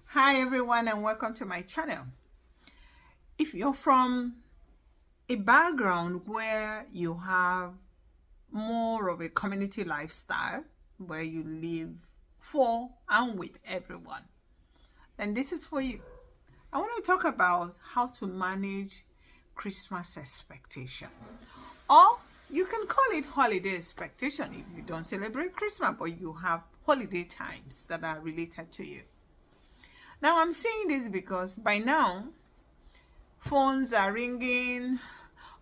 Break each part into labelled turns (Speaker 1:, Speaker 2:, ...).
Speaker 1: Hi everyone and welcome to my channel. If you're from a background where you have more of a community lifestyle, where you live for and with everyone, then this is for you. I want to talk about how to manage Christmas expectation, or you can call it holiday expectation if you don't celebrate Christmas but you have holiday times that are related to you. Now I'm saying this because by now phones are ringing,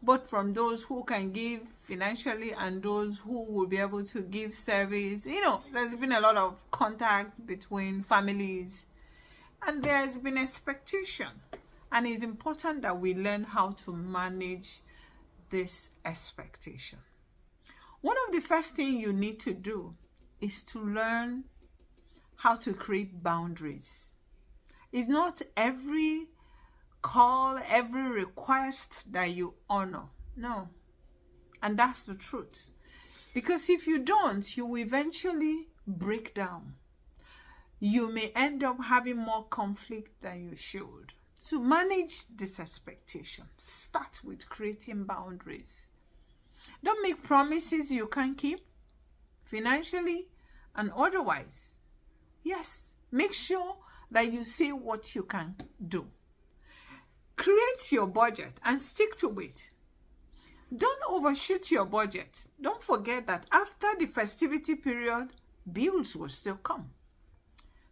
Speaker 1: both from those who can give financially and those who will be able to give service. There's been a lot of contact between families and there's been expectation, and it's important that we learn how to manage this expectation. One of the first things you need to do is to learn how to create boundaries. It's not every call, every request that you honor. No. And that's the truth. Because if you don't, you will eventually break down. You may end up having more conflict than you should. To manage this expectation, start with creating boundaries. Don't make promises you can't keep, financially and otherwise. Yes, make sure that you say what you can do. Create your budget and stick to it. Don't overshoot your budget. Don't forget that after the festivity period, bills will still come.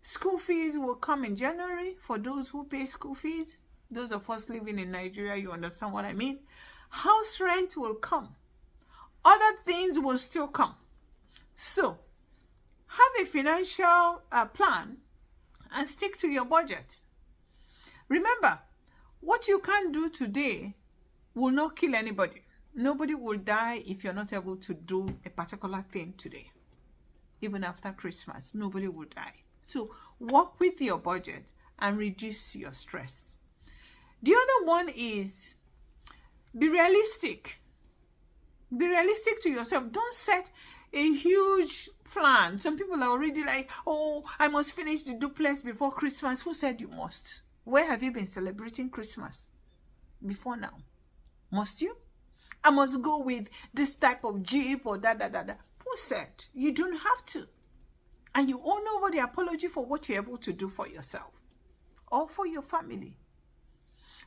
Speaker 1: School fees will come in January for those who pay school fees. Those of us living in Nigeria, you understand what I mean. House rent will come. Other things will still come. So, have a financial plan and stick to your budget. Remember, what you can do today will not kill anybody. Nobody will die if you're not able to do a particular thing today. Even after Christmas, nobody will die. So work with your budget and reduce your stress. The other one is be realistic. Be realistic to yourself. Don't set a huge plan. Some people are already like, oh, I must finish the duplex before Christmas. Who said you must? Where have you been celebrating Christmas before now? Must you? I must go with this type of Jeep or da. Who said? You don't have to. And you owe nobody apology for what you're able to do for yourself or for your family.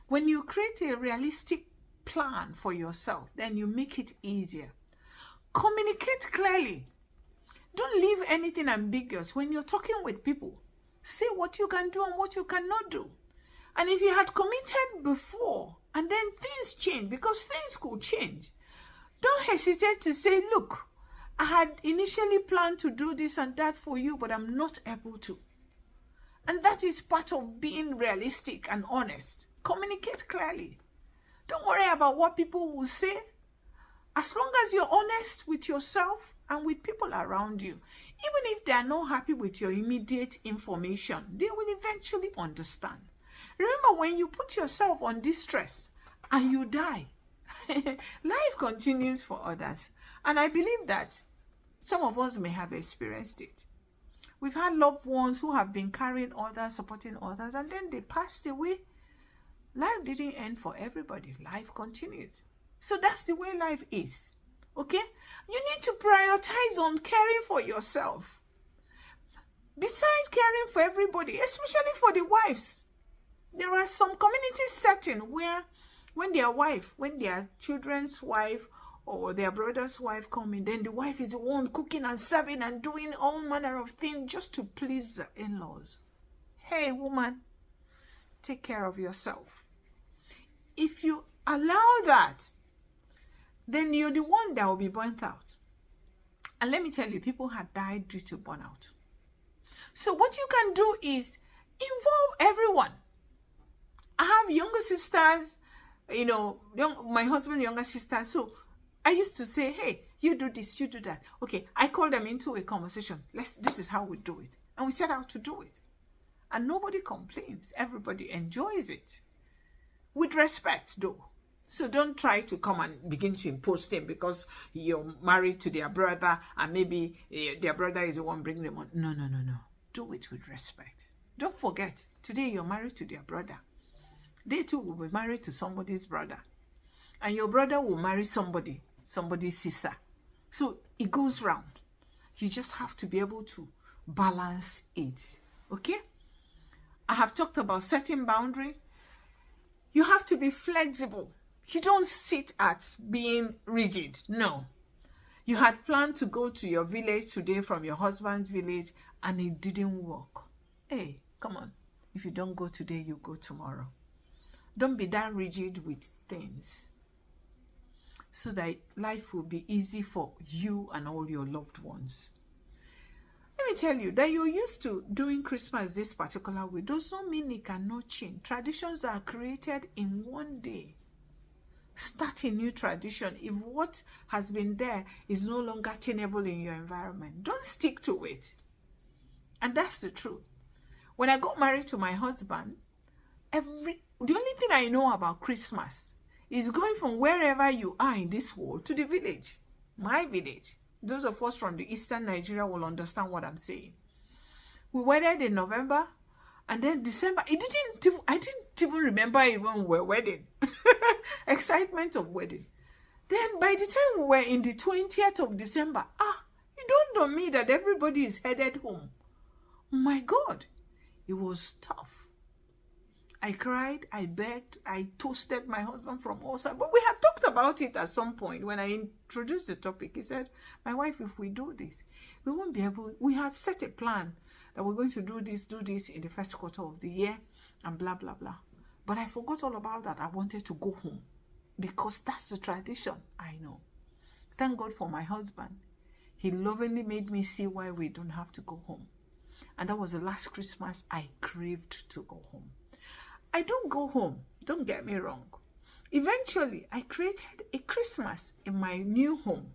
Speaker 1: When you create a realistic plan for yourself, then you make it easier. Communicate clearly. Don't leave anything ambiguous. When you're talking with people, say what you can do and what you cannot do. And if you had committed before and then things change, because things could change, don't hesitate to say, look, I had initially planned to do this and that for you, but I'm not able to. And that is part of being realistic and honest. Communicate clearly. Don't worry about what people will say. As long as you're honest with yourself and with people around you, even if they are not happy with your immediate information, they will eventually understand. Remember, when you put yourself on distress and you die, life continues for others. And I believe that some of us may have experienced it. We've had loved ones who have been carrying others, supporting others, and then they passed away. Life didn't end for everybody. Life continues. So that's the way life is. Okay? You need to prioritize on caring for yourself. Besides caring for everybody, especially for the wives. There are some community settings where when their children's wife or their brother's wife come in, then the wife is the one cooking and serving and doing all manner of things just to please the in-laws. Hey, woman, take care of yourself. If you allow that, then you're the one that will be burnt out. And let me tell you, people have died due to burnout. So what you can do is involve everyone. I have younger sisters, my husband's younger sister. So I used to say, hey, you do this, you do that. Okay, I call them into a conversation. This is how we do it. And we set out to do it. And nobody complains. Everybody enjoys it. With respect, though. So don't try to come and begin to impose them because you're married to their brother and maybe their brother is the one bringing them on. No. Do it with respect. Don't forget, today you're married to their brother. They too will be married to somebody's brother. And your brother will marry somebody's sister. So it goes round. You just have to be able to balance it. Okay? I have talked about setting boundary. You have to be flexible. You don't sit at being rigid. No. You had planned to go to your village today from your husband's village and it didn't work. Hey, come on. If you don't go today, you go tomorrow. Don't be that rigid with things so that life will be easy for you and all your loved ones. Let me tell you that you're used to doing Christmas this particular way does not mean it cannot change. Traditions are created in one day. Start a new tradition. If what has been there is no longer tenable in your environment, don't stick to it. And that's the truth. When I got married to my husband, the only thing I know about Christmas is going from wherever you are in this world to the village, my village. Those of us from the eastern Nigeria will understand what I'm saying. We wedded in November, and then December, I didn't even remember even we were wedding. Excitement of wedding. Then by the time we were in the 20th of December, it dawned on me that everybody is headed home. My God, it was tough. I cried, I begged, I toasted my husband from all sides. But we had talked about it at some point when I introduced the topic. He said, my wife, if we do this, we won't be able, we had set a plan that we're going to do this in the first quarter of the year and blah, blah, blah. But I forgot all about that. I wanted to go home because that's the tradition. I know. Thank God for my husband. He lovingly made me see why we don't have to go home. And that was the last Christmas I craved to go home. I don't go home, don't get me wrong. Eventually, I created a Christmas in my new home.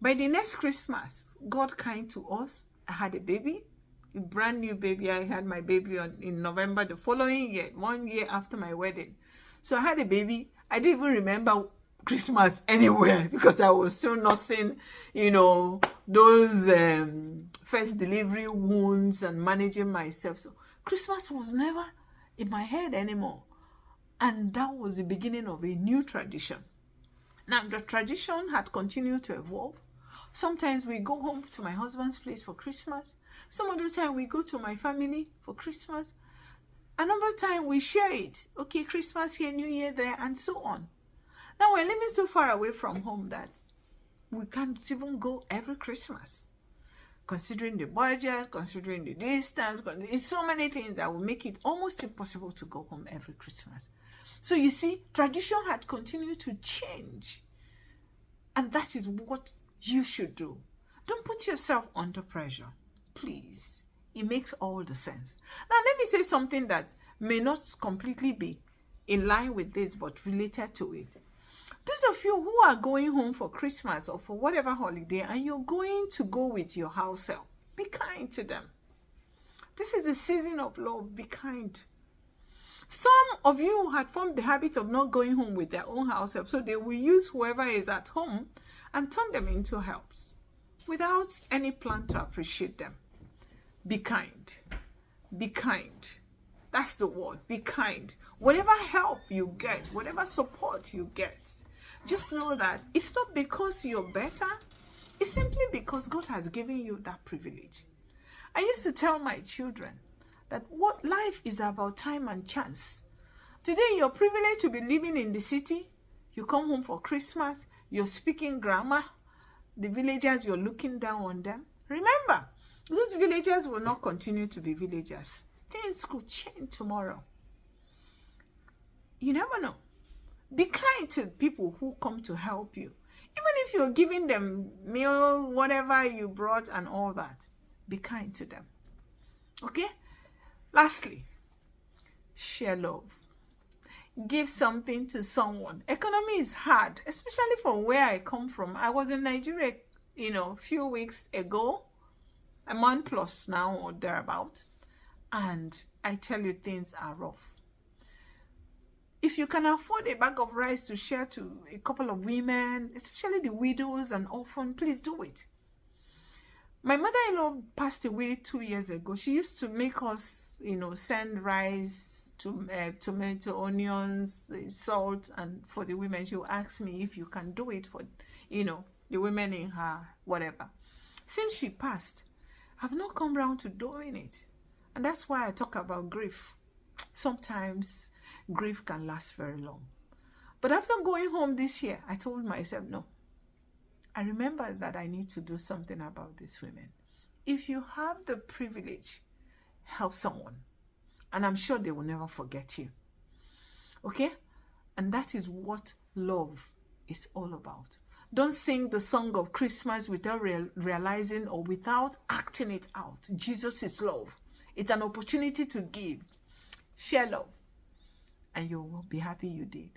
Speaker 1: By the next Christmas, God kind to us. I had a baby, a brand new baby. I had my baby in November the following year, 1 year after my wedding. So I had a baby. I didn't even remember Christmas anywhere because I was still nursing, those first delivery wounds and managing myself. So Christmas was never in my head anymore. And that was the beginning of a new tradition. Now, the tradition had continued to evolve. Sometimes we go home to my husband's place for Christmas. Some other time we go to my family for Christmas. Another time we share it. Okay, Christmas here, New Year there, and so on. Now we're living so far away from home that we can't even go every Christmas. Considering the budget, considering the distance, it's so many things that will make it almost impossible to go home every Christmas. So you see, tradition had continued to change. And that is what you should do. Don't put yourself under pressure, please. It makes all the sense. Now, let me say something that may not completely be in line with this, but related to it. Those of you who are going home for Christmas or for whatever holiday and you're going to go with your house help, be kind to them. This is the season of love. Be kind. Some of you had formed the habit of not going home with their own house help, so they will use whoever is at home and turn them into helps without any plan to appreciate them. Be kind. Be kind. That's the word. Be kind. Whatever help you get, whatever support you get, just know that it's not because you're better. It's simply because God has given you that privilege. I used to tell my children that what life is about time and chance. Today, you're privileged to be living in the city. You come home for Christmas. You're speaking grammar. The villagers, you're looking down on them. Remember, those villagers will not continue to be villagers. Things could change tomorrow. You never know. Be kind to people who come to help you. Even if you're giving them meal, whatever you brought and all that, be kind to them. Okay? Lastly, share love. Give something to someone. Economy is hard, especially from where I come from. I was in Nigeria, a few weeks ago, a month plus now or thereabout. And I tell you, things are rough. If you can afford a bag of rice to share to a couple of women, especially the widows and orphans, please do it. My mother-in-law passed away 2 years ago. She used to make us, send rice, tomato, onions, salt, and for the women, she will ask me if you can do it for, the women in her whatever. Since she passed, I've not come around to doing it. And that's why I talk about grief. Sometimes grief can last very long. But after going home this year, I told myself, no. I remember that I need to do something about these women. If you have the privilege, help someone. And I'm sure they will never forget you. Okay? And that is what love is all about. Don't sing the song of Christmas without realizing or without acting it out. Jesus is love. It's an opportunity to give. Share love. And you will be happy you did.